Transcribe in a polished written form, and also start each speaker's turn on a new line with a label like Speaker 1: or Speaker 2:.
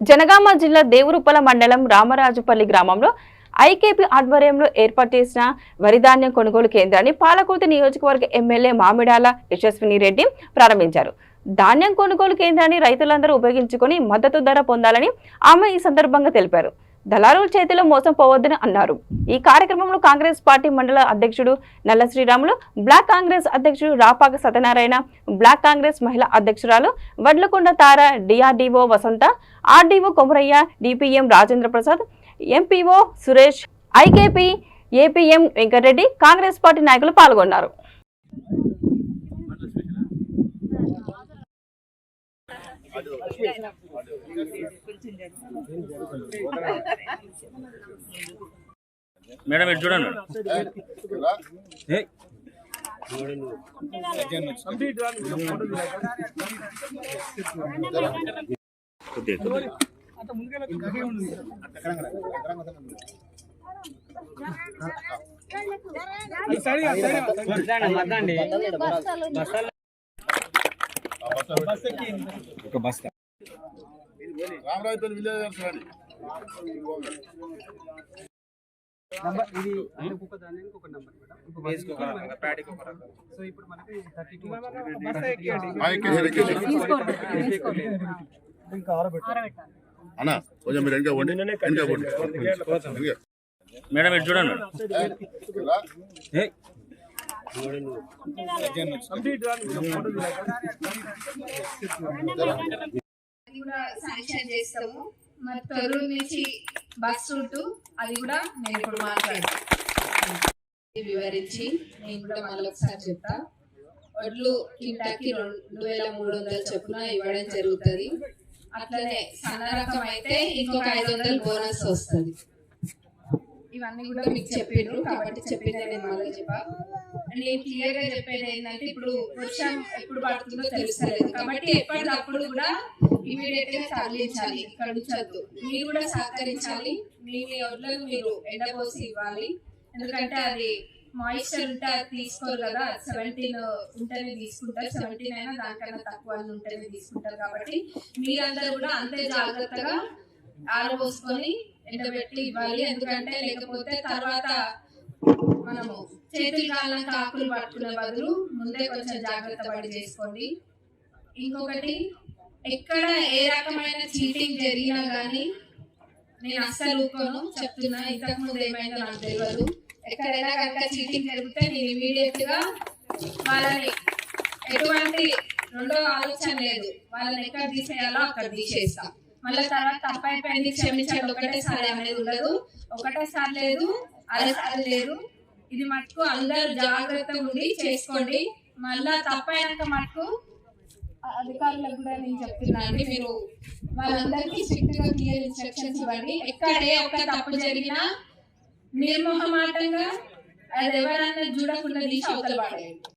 Speaker 1: జనగామ జిల్లా దేవరుప్పల మండలం రామరాజుపల్లి గ్రామంలో ఐకేపీ ఆధ్వర్యంలో ఏర్పాటు చేసిన వరిధాన్యం కొనుగోలు కేంద్రాన్ని పాలకుర్తి నియోజకవర్గ ఎమ్మెల్యే మామిడాల యశస్విని రెడ్డి ప్రారంభించారు. ధాన్యం కొనుగోలు కేంద్రాన్ని రైతులందరూ ఉపయోగించుకొని మద్దతు ధర పొందాలని ఆమె ఈ సందర్భంగా తెలిపారు. దళారుల చేతిలో మోసం పోవద్దని అన్నారు. ఈ కార్యక్రమంలో కాంగ్రెస్ పార్టీ మండల అధ్యక్షుడు నల్ల శ్రీరాములు, బ్లాక్ కాంగ్రెస్ అధ్యక్షుడు రాపాక సత్యనారాయణ, బ్లాక్ కాంగ్రెస్ మహిళా అధ్యక్షురాలు Vadlakonda Tara, DRDO Vasantha, RDO Komaraiah, DPM Rajendra Prasad, MPO Suresh, IKP APM Venkatareddy, Congress party నాయకులు పాల్గొన్నారు.
Speaker 2: మేడం ఇటు చూడండి.
Speaker 3: ఒక బస్తా
Speaker 4: రామరాజుపల్లి విలేజ్
Speaker 5: నంబర్ ఇది అంటే ఒక్కొక్క దానికి ఒక నంబర్ మేడం. ప్యాడీకి ఒక రకం. సో ఇప్పుడు మనకి 32 ఇంకా ఆరబెట్టాలి
Speaker 4: అన్న. కొంచెం మీరు వెనక పోండి.
Speaker 2: మేడం ఇటు చూడండి.
Speaker 6: కూడా శాంక్షన్ చేస్తాము. మరి తొర్రూరు నుంచి బస్ రూట్ అది కూడా నేను ఇప్పుడు మాట్లాడతాను. వివరించి నేను కూడా మళ్ళీ ఒకసారి చెప్తా. వడ్లు కింటాకి 2300 చొప్పున ఇవ్వడం జరుగుతుంది. అట్లనే సన్న రకం అయితే ఇంకొక 500 బోనస్ వస్తుంది. ఇవన్నీ కూడా మీకు చెప్పిర్రు కాబట్టి చెప్పిందే నేను మళ్ళీ చెప్పా. నేను క్లియర్ గా చెప్పేది ఏంటంటే ఇప్పుడు వర్షం ఎప్పుడు పడుతుందో తెలుస్తలేదు కాబట్టి ఎప్పటికప్పుడు కూడా ఇమీడియట్ గా తరలించాలి. ఇక్కడ ఉంచద్దు. మీరు కూడా సహకరించాలి. మీ వడ్లను మీరు ఎండపోసి ఇవ్వాలి. ఎందుకంటే అది మాయిశ్చర్ ఉంటే అది తీసుకోరు కదా. 17 ఉంటేనే తీసుకుంటారు. 17 అయినా దానికన్నా తక్కువ ఉంటేనే తీసుకుంటారు. కాబట్టి మీరందరూ కూడా అంతే జాగ్రత్తగా ఆరబోసుకొని ఎండబెట్టి ఇవ్వాలి. ఎందుకంటే లేకపోతే తర్వాత మనము చేతులు కాళ్ళకి ఆకులు పట్టుకునే బదులు ముందే కొంచెం జాగ్రత్త పడి చేసుకోండి. ఇంకొకటి, ఎక్కడ ఏ రకమైన చీటింగ్ జరిగినా కానీ నేను అస్సలు ఊరుకోను చెప్తున్నా. ఇంతకు ముందు ఏమైందో నాకు తెలియదు. ఎక్కడైనా కనుక చీటింగ్ జరిగితే నేను ఇమీడియట్ గా వాళ్ళని ఎటువంటి రెండో ఆలోచన లేదు. వాళ్ళని ఎక్కడ తీసేయాలో అక్కడ తీసేస్తా. మళ్ళీ తర్వాత తప్పైపోయింది క్షమించండి ఒకటేసారి అనేది ఉండదు. ఒకటేసారి లేదు, అరేసారి లేదు. ఇది మటుకు అందరు జాగ్రత్తగా ఉండి చేసుకోండి. మళ్ళా తప్పైనాక మటుకు అధికారులకు కూడా నేను చెప్తున్నాను, మీరు వాళ్ళందరికీ స్ట్రిక్ట్ గా క్లియర్ ఇన్స్ట్రక్షన్స్ ఇవ్వండి. ఎక్కడ ఏ ఒక్క తప్పు జరిగినా నిర్మోహమాటంగా అది ఎవరన్నా చూడకుండా తీసి అవతల పడేయండి.